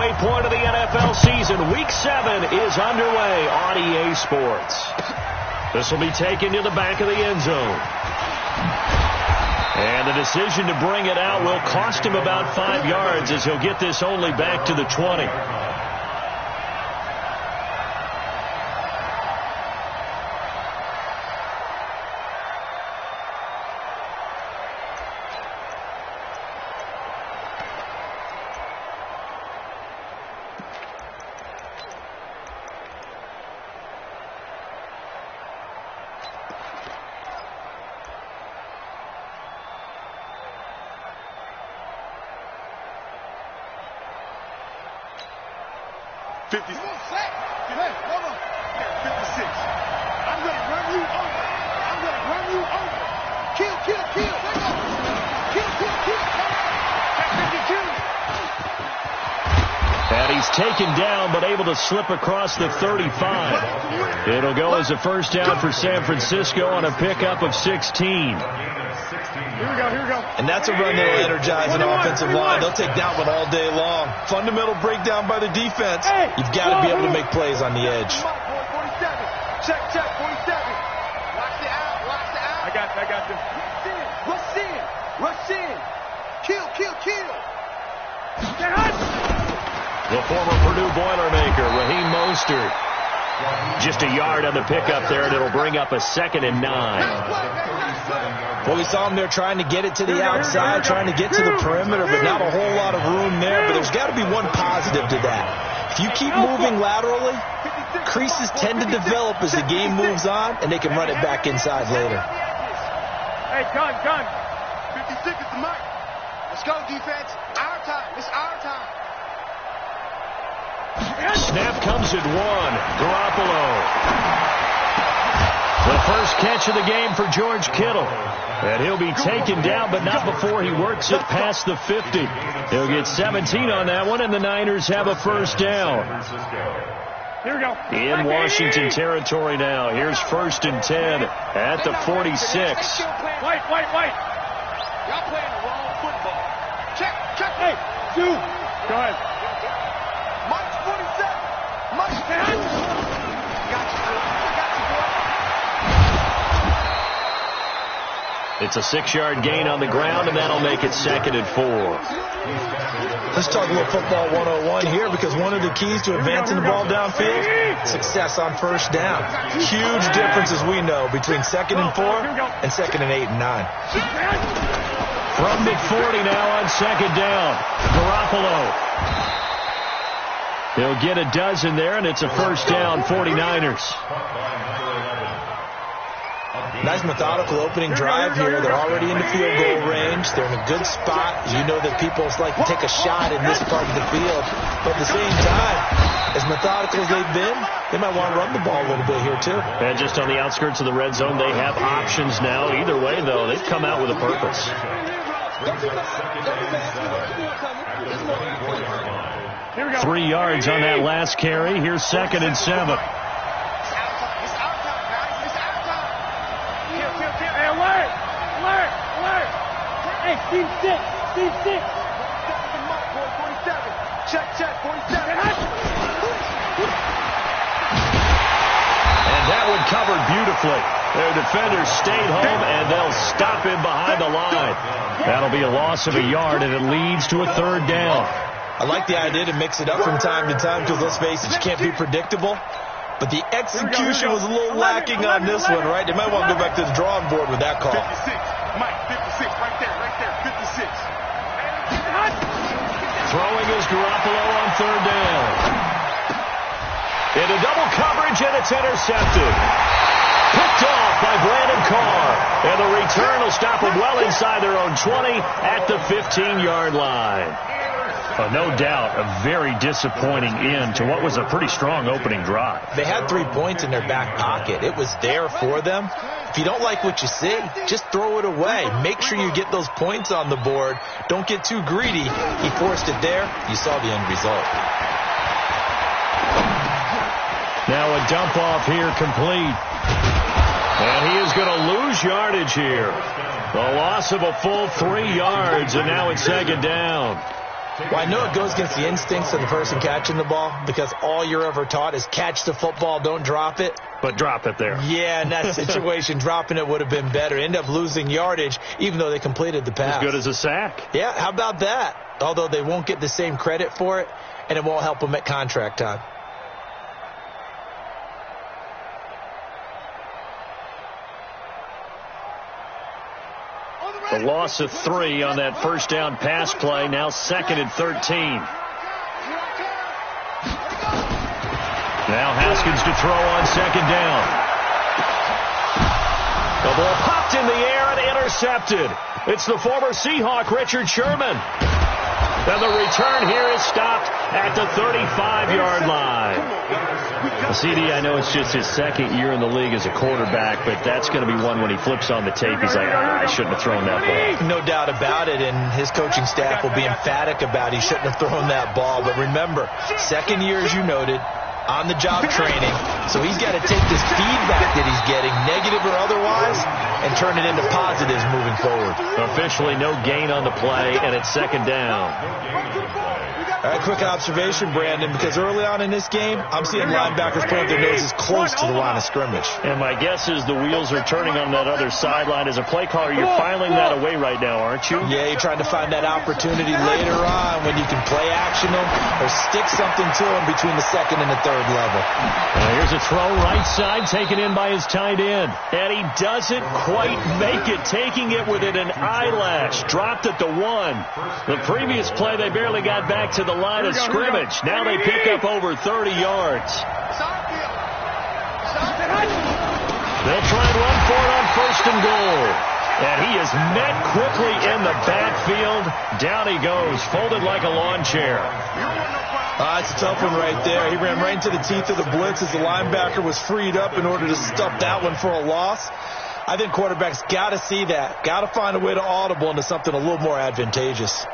halfway point of the NFL season. Week 7 is underway on EA Sports. This will be taken to the back of the end zone. And the decision to bring it out will cost him about 5 yards as he'll get this only back to the 20. Taken down, but able to slip across the 35. It'll go as a first down for San Francisco on a pickup of 16. Here we go. And that's a run that'll energize an offensive line. They'll take that one all day long. Fundamental breakdown by the defense. You've got to be able to make plays on the edge. 47. Check, 47. Watch it out. I got this. Rush in. Kill. The former Purdue Boilermaker, Raheem Mostert. Just a yard on the pickup there, and it'll bring up a 2nd and 9. Well, we saw him there trying to get it to the outside, trying to get to the perimeter, but not a whole lot of room there. But there's got to be one positive to that. If you keep moving laterally, creases tend to develop as the game moves on, and they can run it back inside later. Hey, gun. 56 is the mic. Let's go, defense. Our time. It's our time. Snap comes at 1. Garoppolo. The first catch of the game for George Kittle. And he'll be taken down, but not before he works it past the 50. He'll get 17 on that one, and the Niners have a first down. Here we go. In Washington territory now. Here's 1st and 10 at the 46. Wait. Y'all playing the wrong football. Check. Hey, dude. Go ahead. Mike's 47. Mike's 10. Got you, boy. It's a 6-yard gain on the ground, and that'll make it 2nd and 4. Let's talk a little football 101 here, because one of the keys to advancing the ball downfield, success on first down. Huge difference, as we know, between 2nd and 4 and 2nd and 8 and 9. From the 40 now on 2nd down. Garoppolo. He'll get a dozen there, and it's a first down, 49ers. Nice methodical opening drive here. They're already in the field goal range. They're in a good spot. You know that people like to take a shot in this part of the field. But at the same time, as methodical as they've been, they might want to run the ball a little bit here too. And just on the outskirts of the red zone, they have options now. Either way, though, they've come out with a purpose. 3 yards on that last carry. Here's 2nd and 7. Hey, Steve 6. Check, 47. And that one covered beautifully. Their defenders stayed home, and they'll stop him behind the line. That'll be a loss of a yard, and it leads to a 3rd down. I like the idea to mix it up from time to time, because let's face it, you can't be predictable. But the execution was a little lacking on this one, right? They might want to go back to the drawing board with that call. 56. Mike, 56. Right there. 56. Throwing is Garoppolo on 3rd down. Into double coverage, and it's intercepted. Picked off by Brandon Carr. And the return will stop them well inside their own 20 at the 15-yard line. No doubt, a very disappointing end to what was a pretty strong opening drive. They had 3 points in their back pocket. It was there for them. If you don't like what you see, just throw it away. Make sure you get those points on the board. Don't get too greedy. He forced it there. You saw the end result. Now a dump off here complete. And he is going to lose yardage here. The loss of a full 3 yards, and now it's 2nd down. Well, I know it goes against the instincts of the person catching the ball because all you're ever taught is catch the football, don't drop it. But drop it there. Yeah, in that situation, dropping it would have been better. End up losing yardage, even though they completed the pass. As good as a sack. Yeah, how about that? Although they won't get the same credit for it, and it won't help them at contract time. A loss of 3 on that first down pass play. Now 2nd and 13. Now Haskins to throw on 2nd down. The ball popped in the air and intercepted. It's the former Seahawk, Richard Sherman. And the return here is stopped at the 35-yard line. CD, I know it's just his 2nd year in the league as a quarterback, but that's going to be one when he flips on the tape. He's like, I shouldn't have thrown that ball. No doubt about it, and his coaching staff will be emphatic about he shouldn't have thrown that ball. But remember, 2nd year, as you noted, on-the-job training, so he's got to take this feedback that he's getting, negative or otherwise, and turn it into positives moving forward. Officially no gain on the play, and it's 2nd down. All right, quick observation, Brandon, because early on in this game, I'm seeing linebackers put their noses close to the line of scrimmage. And my guess is the wheels are turning on that other sideline. As a play caller, you're filing that away right now, aren't you? Yeah, you're trying to find that opportunity later on when you can play action them or stick something to them between the 2nd and the 3rd level. Here's a throw right side taken in by his tight end. And he doesn't quite make it, taking it within an eyelash. Dropped at the 1. The previous play, they barely got back to the line of scrimmage. Now they pick up over 30 yards. They'll try and run for it on 1st and goal. And he is met quickly in the backfield. Down he goes, folded like a lawn chair. It's a tough one right there. He ran right into the teeth of the blitz as the linebacker was freed up in order to stop that one for a loss. I think quarterbacks got to see that. Got to find a way to audible into something a little more advantageous.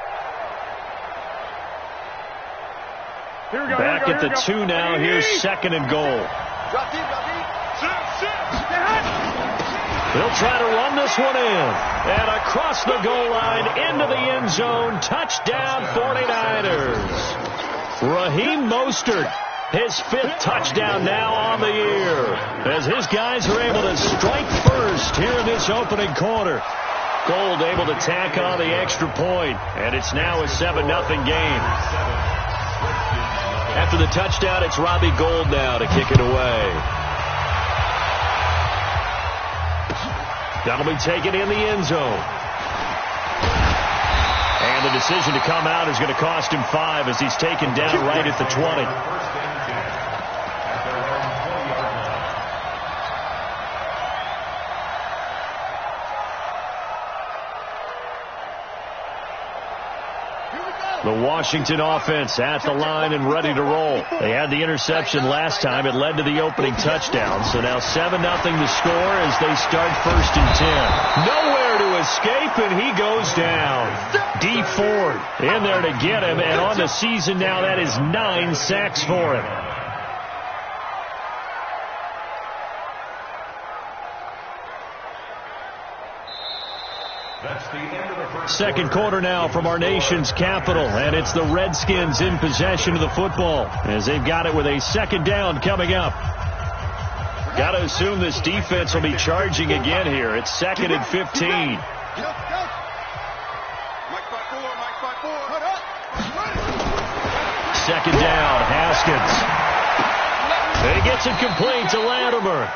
Back at the 2 now. Here's 2nd and goal. They'll try to run this one in. And across the goal line, into the end zone. Touchdown, 49ers. Raheem Mostert, his 5th touchdown now on the year. As his guys are able to strike first here in this opening quarter. Gold able to tack on the extra point. And it's now a 7-0 game. After the touchdown, it's Robbie Gould now to kick it away. That'll be taken in the end zone. And the decision to come out is going to cost him 5 as he's taken down right at the 20. The Washington offense at the line and ready to roll. They had the interception last time. It led to the opening touchdown. So now 7-0 the score as they start 1st and 10. Nowhere to escape, and he goes down. D Ford in there to get him, and on the season now, that is 9 sacks for him. Second quarter now from our nation's capital, and it's the Redskins in possession of the football as they've got it with a 2nd down coming up. Got to assume this defense will be charging again here. It's 2nd and 15. 2nd down, Haskins. And he gets it complete to Latimer.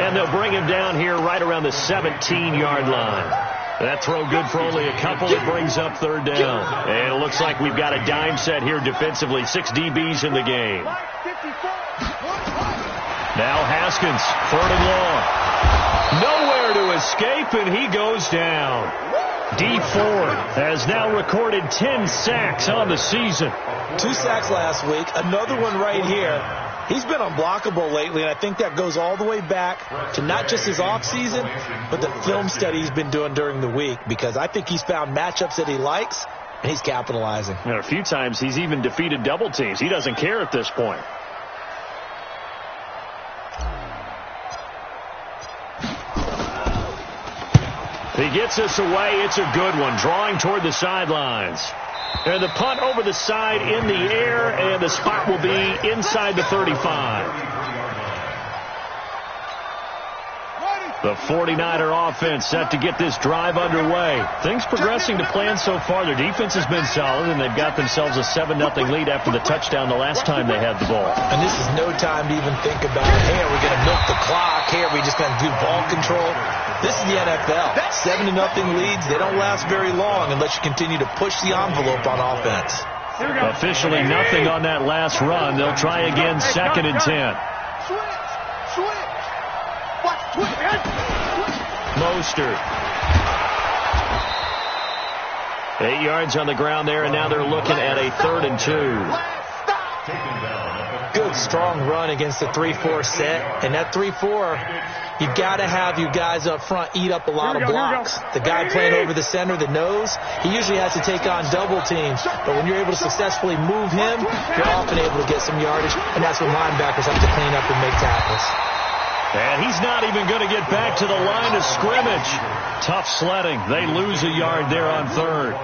And they'll bring him down here right around the 17-yard line. That throw good for only a couple. It brings up 3rd down. And it looks like we've got a dime set here defensively. 6 DBs in the game. Now Haskins, 3rd and long. Nowhere to escape, and he goes down. D Ford has now recorded 10 sacks on the season. 2 sacks last week. Another one right here. He's been unblockable lately, and I think that goes all the way back to not just his offseason, but the film study he's been doing during the week, because I think he's found matchups that he likes, and he's capitalizing. And a few times he's even defeated double teams. He doesn't care at this point. He gets this away. It's a good one, drawing toward the sidelines. And the punt over the side in the air, and the spot will be inside the 35. The 49er offense set to get this drive underway. Things progressing to plan so far. Their defense has been solid, and they've got themselves a 7-0 lead after the touchdown the last time they had the ball. And this is no time to even think about, hey, are we going to milk the clock? Hey, are we just going to do ball control? This is the NFL. 7-0 leads, they don't last very long unless you continue to push the envelope on offense. Officially nothing on that last run. They'll try again, 2nd and 10. Mostert. 8 yards on the ground there, and now they're looking at a 3rd and 2. Good, strong run against the 3-4 set. And that 3-4, you've got to have you guys up front eat up a lot of blocks. The guy playing over the center, the nose, he usually has to take on double teams. But when you're able to successfully move him, you're often able to get some yardage. And that's when linebackers have to clean up and make tackles. And he's not even going to get back to the line of scrimmage. Tough sledding. They lose a yard there on 3rd.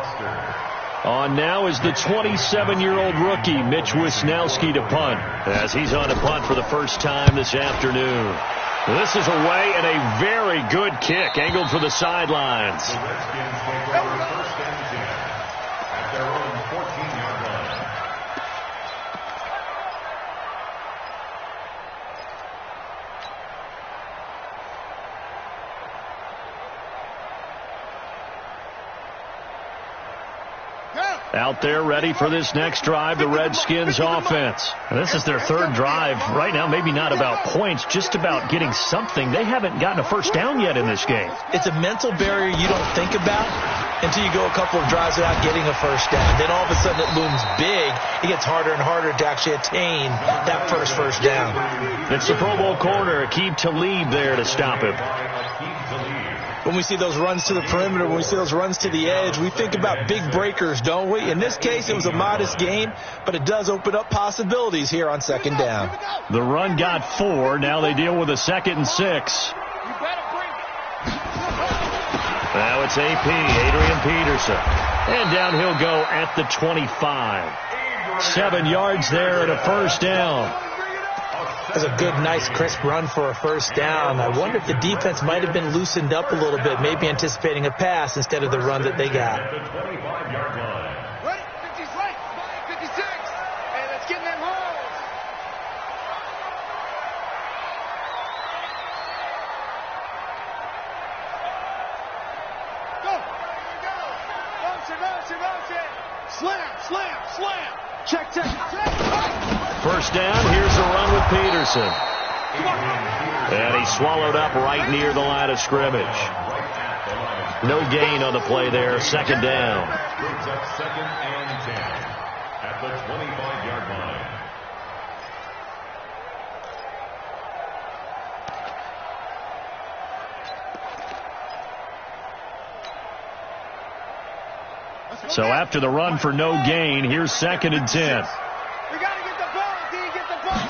On now is the 27-year-old rookie, Mitch Wisnowski, to punt, as he's on to punt for the first time this afternoon. This is away, and a very good kick, angled for the sidelines. Out there ready for this next drive, the Redskins offense. This is their 3rd drive. Right now, maybe not about points, just about getting something. They haven't gotten a first down yet in this game. It's a mental barrier you don't think about until you go a couple of drives without getting a first down. Then all of a sudden it looms big. It gets harder and harder to actually attain that first down. It's the Pro Bowl corner, Aqib Talib there to stop him. When we see those runs to the perimeter, when we see those runs to the edge, we think about big breakers, don't we? In this case, it was a modest game, but it does open up possibilities here on 2nd down. The run got 4. Now they deal with a 2nd and 6. Now it's AP, Adrian Peterson. And down he'll go at the 25. 7 yards there and a first down. That's a good, nice, crisp run for a first down. I wonder if the defense might have been loosened up a little bit, maybe anticipating a pass instead of the run that they got. Ready? 50's right. 56. Hey, let's get in them holes. Go. Motion. Slam. Check. First down, here's the run with Peterson. And he swallowed up right near the line of scrimmage. No gain on the play there, 2nd down. Brings up 2nd and 10 at the 25-yard line. So after the run for no gain, here's 2nd and 10. We got to get the ball, D. Get the ball.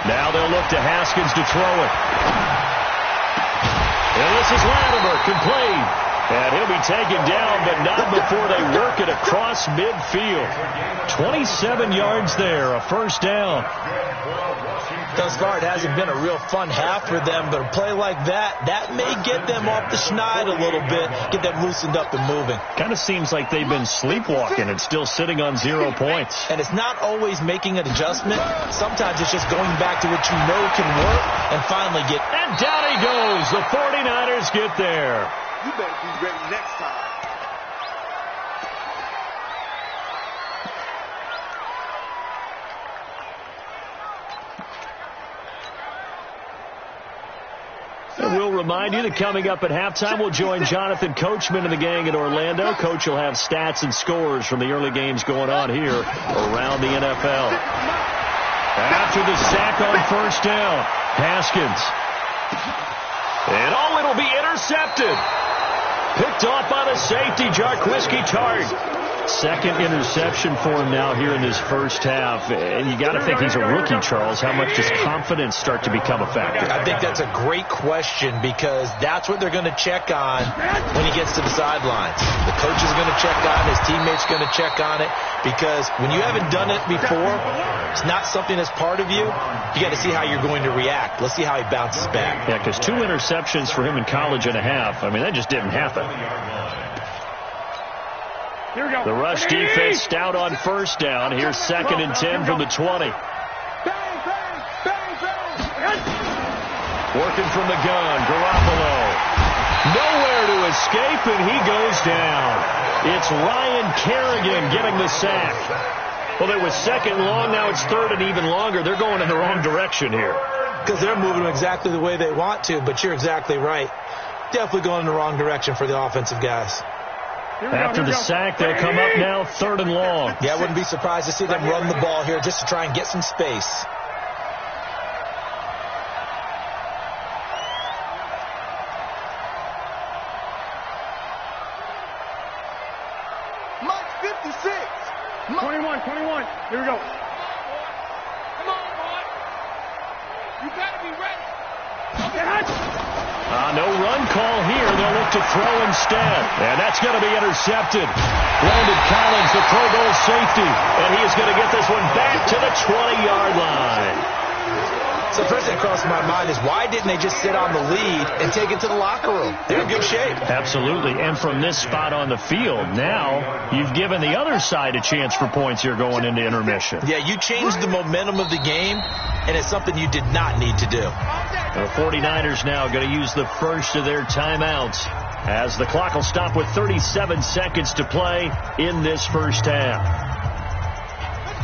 Now they'll look to Haskins to throw it. And this is Latimer, complete. And he'll be taken down, but not before they work it across midfield. 27 yards there, a first down. Thus far, it hasn't been a real fun half for them, but a play like that may get them off the schneid a little bit, get them loosened up and moving. Kind of seems like they've been sleepwalking and still sitting on 0 points. And it's not always making an adjustment. Sometimes it's just going back to what you know can work and finally get. And down he goes. The 49ers get there. You better be ready next time. And we'll remind you that coming up at halftime, we'll join Jonathan Coachman and the gang in Orlando. Coach will have stats and scores from the early games going on here around the NFL. After the sack on first down, Haskins. And it'll be intercepted. Picked off by the safety, Jarquiski Tart. Second interception for him now here in this first half. And you got to think he's a rookie, Charles. How much does confidence start to become a factor? I think that's a great question because that's what they're going to check on when he gets to the sidelines. The coach is going to check on it. His teammates are going to check on it because when you haven't done it before, it's not something that's part of you. You got to see how you're going to react. Let's see how he bounces back. Yeah, because 2 interceptions for him in college and a half. I mean, that just didn't happen. Here we go. The rush defense stout on first down. Here's 2nd and 10 from the 20. Bang, bang, bang, bang. Working from the gun, Garoppolo. Nowhere to escape, and he goes down. It's Ryan Kerrigan getting the sack. Well, it was 2nd and long. Now it's 3rd and even longer. They're going in the wrong direction here. Because they're moving exactly the way they want to, but you're exactly right. Definitely going in the wrong direction for the offensive guys. After the sack, they'll come up now 3rd and long. Yeah, I wouldn't be surprised to see them run the ball here just to try and get some space. Mike 56. 21. Here we go. Come on, boy. You got to be ready. No run call here. They'll look to throw instead. And that's going to be intercepted. Landon Collins, the Pro Bowl safety. And he is going to get this one back to the 20-yard line. So the first thing that crossed my mind is why didn't they just sit on the lead and take it to the locker room? They're in good shape. Absolutely. And from this spot on the field, now you've given the other side a chance for points here going into intermission. Yeah, you changed the momentum of the game, and it's something you did not need to do. The 49ers now going to use the first of their timeouts as the clock will stop with 37 seconds to play in this first half.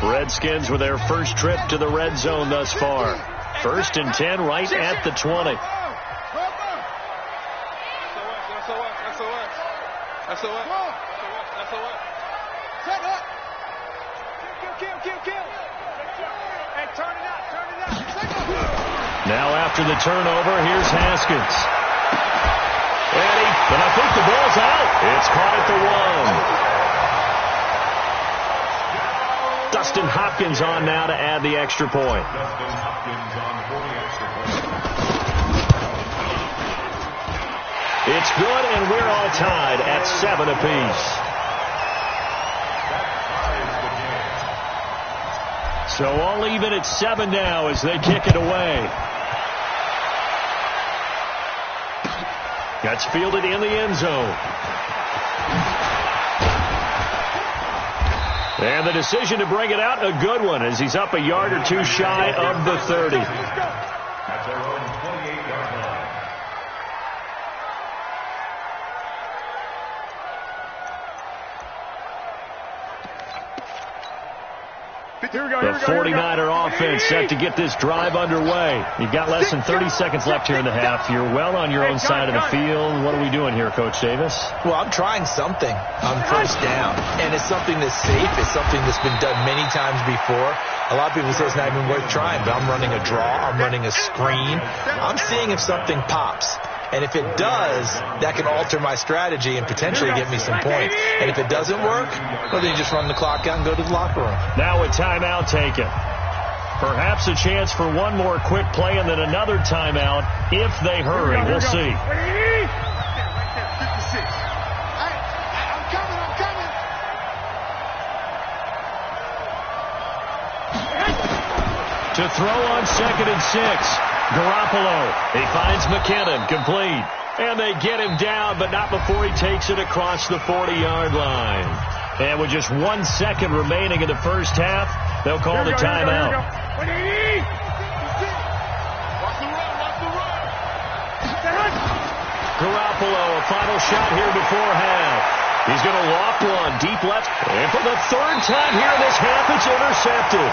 Redskins with their first trip to the red zone thus far. 1st and 10 right at the 20. Now after the turnover, here's Haskins. And I think the ball's out. It's caught at the 1. Dustin Hopkins on now to add the extra point. It's good, and we're all tied at 7 apiece. So all even at 7 now as they kick it away. That's fielded in the end zone. And the decision to bring it out, a good one, as he's up a yard or two shy of the 30. At their own 28-yard line. The 49er offense set to get this drive underway. You've got less than 30 seconds left here in the half. You're well on your own side of the field. What are we doing here, Coach Davis? Well, I'm trying something on first down, and it's something that's safe. It's something that's been done many times before. A lot of people say it's not even worth trying, but I'm running a draw. I'm running a screen. I'm seeing if something pops. And if it does, that can alter my strategy and potentially get me some points. And if it doesn't work, well, then you just run the clock out and go to the locker room. Now a timeout taken. Perhaps a chance for one more quick play and then another timeout if they hurry. We'll see. To throw on 2nd and 6. Garoppolo. He finds McKinnon. Complete. And they get him down, but not before he takes it across the 40-yard line. And with just 1 second remaining in the first half, they'll call the timeout. Garoppolo, a final shot here before half. He's going to loft one deep left. And for the 3rd time here in this half, it's intercepted.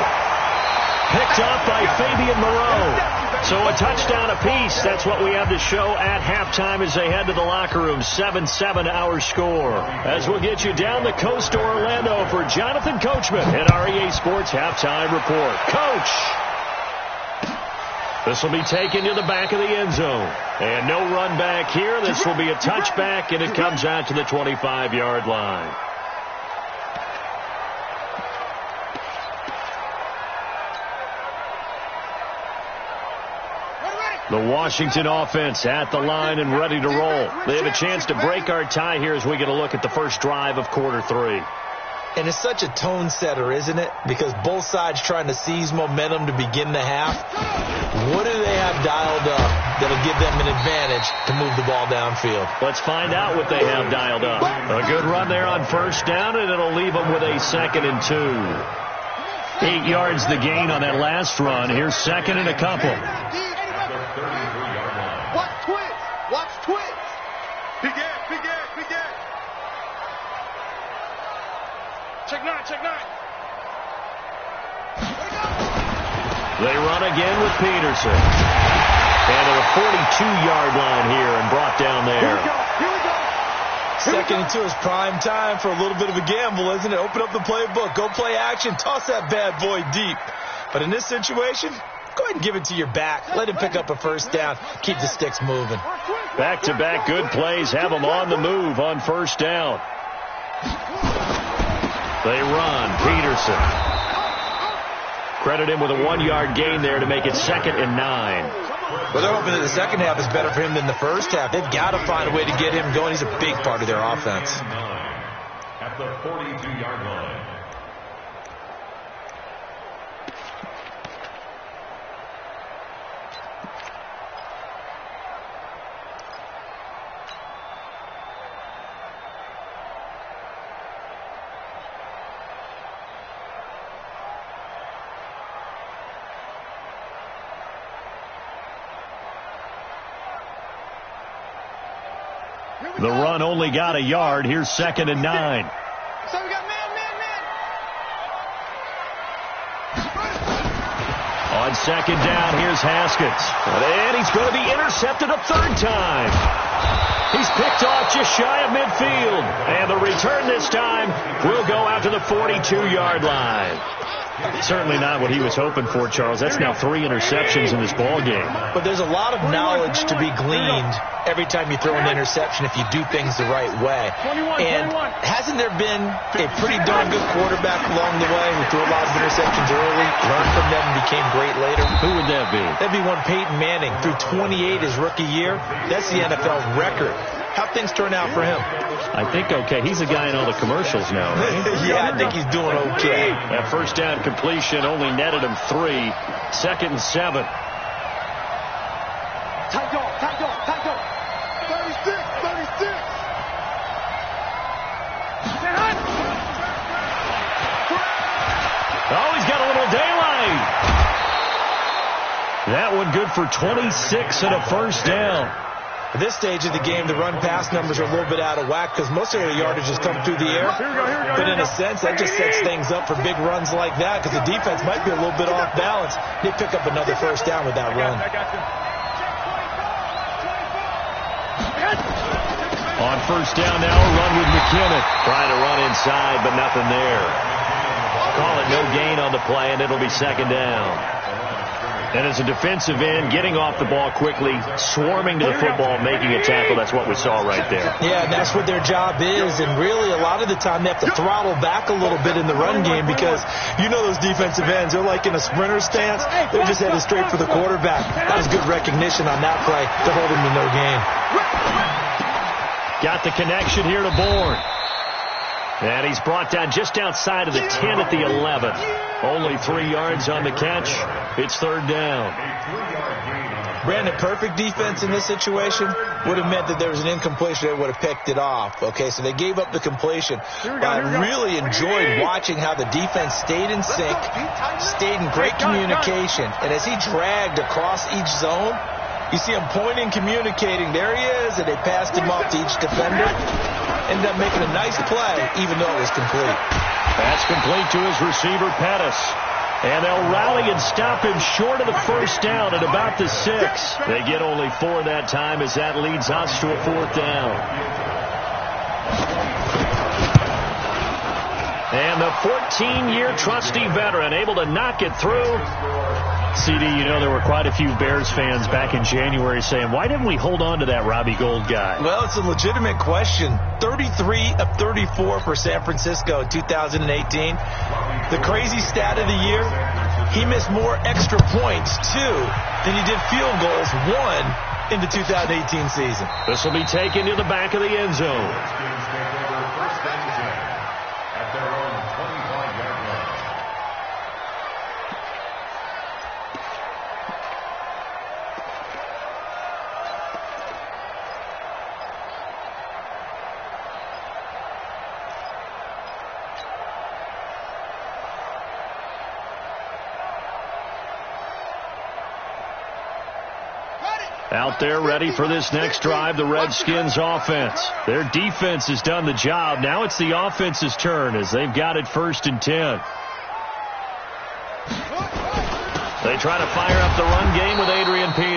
Picked up by Fabian Moreau. So a touchdown apiece. That's what we have to show at halftime as they head to the locker room. 7-7 our score. As we'll get you down the coast to Orlando for Jonathan Coachman at REA Sports Halftime Report. Coach! This will be taken to the back of the end zone. And no run back here. This will be a touchback, and it comes out to the 25-yard line. The Washington offense at the line and ready to roll. They have a chance to break our tie here as we get a look at the first drive of quarter 3. And it's such a tone setter, isn't it? Because both sides trying to seize momentum to begin the half. What do they have dialed up that'll give them an advantage to move the ball downfield? Let's find out what they have dialed up. A good run there on first down, and it'll leave them with a 2nd and 2. 8 yards the gain on that last run. Here's 2nd and a couple. Watch twins. Watch twins. Big ass, big ass, big ass. Check 9, check 9. They run again with Peterson. And to the 42-yard line here and brought down there. Here we go. Here we go. 2nd and 2 is prime time for a little bit of a gamble, isn't it? Open up the playbook. Go play action. Toss that bad boy deep. But in this situation, go ahead and give it to your back. Let him pick up a first down. Keep the sticks moving. Back-to-back good plays have them on the move on first down. They run. Peterson. Credit him with a 1-yard gain there to make it 2nd and 9. Well, they're hoping that the second half is better for him than the first half. They've got to find a way to get him going. He's a big part of their offense. At the 42-yard line. The run only got a yard. Here's 2nd and 9. So we got man. On 2nd down, here's Haskins. And he's going to be intercepted a 3rd time. He's picked off just shy of midfield. And the return this time will go out to the 42-yard line. Certainly not what he was hoping for, Charles. That's now 3 interceptions in this ball game. But there's a lot of knowledge to be gleaned every time you throw an interception if you do things the right way. And hasn't there been a pretty darn good quarterback along the way who threw a lot of interceptions early, learned from them, and became great later? Who would that be? That'd be one Peyton Manning. Threw 28 his rookie year. That's the NFL record. How'd things turn out for him? I think okay. He's a guy in all the commercials now, right? Yeah, I think he's doing okay. That first down completion only netted him 3. 2nd and 7. Tight dog. 36. Oh, he's got a little daylight. That one good for 26 and a first down. At this stage of the game, the run-pass numbers are a little bit out of whack because most of their yardage has come through the air. But in a sense, that just sets things up for big runs like that because the defense might be a little bit off balance. They pick up another first down with that run. On first down now, a run with McKinnon. Trying to run inside, but nothing there. Call it no gain on the play, and it'll be 2nd down. And as a defensive end, getting off the ball quickly, swarming to the football, making a tackle, that's what we saw right there. Yeah, and that's what their job is. And really, a lot of the time, they have to throttle back a little bit in the run game because you know those defensive ends, they're like in a sprinter stance. They're just headed straight for the quarterback. That was good recognition on that play to hold him to no gain. Got the connection here to Bourne. And he's brought down just outside of the 10 at the 11. Only 3 yards on the catch. It's 3rd down. Brandon, perfect defense in this situation would have meant that there was an incompletion that would have picked it off. Okay, so they gave up the completion. But I really enjoyed watching how the defense stayed in sync, stayed in great communication. And as he dragged across each zone, you see him pointing, communicating. There he is, and they passed him off to each defender. Ended up making a nice play, even though it was complete. That's complete to his receiver, Pettis. And they'll rally and stop him short of the first down at about the 6. They get only 4 that time as that leads us to a 4th down. And the 14-year trusty veteran able to knock it through. CD, you know there were quite a few Bears fans back in January saying, why didn't we hold on to that Robbie Gould guy? Well, it's a legitimate question. 33 of 34 for San Francisco in 2018. The crazy stat of the year, he missed more extra points, 2, than he did field goals, 1, in the 2018 season. This will be taken to the back of the end zone. Redskins take over 1st and 10 at their own 25-yard line. Out there ready for this next drive, the Redskins offense. Their defense has done the job. Now it's the offense's turn as they've got it 1st and 10. They try to fire up the run game with Adrian Peters.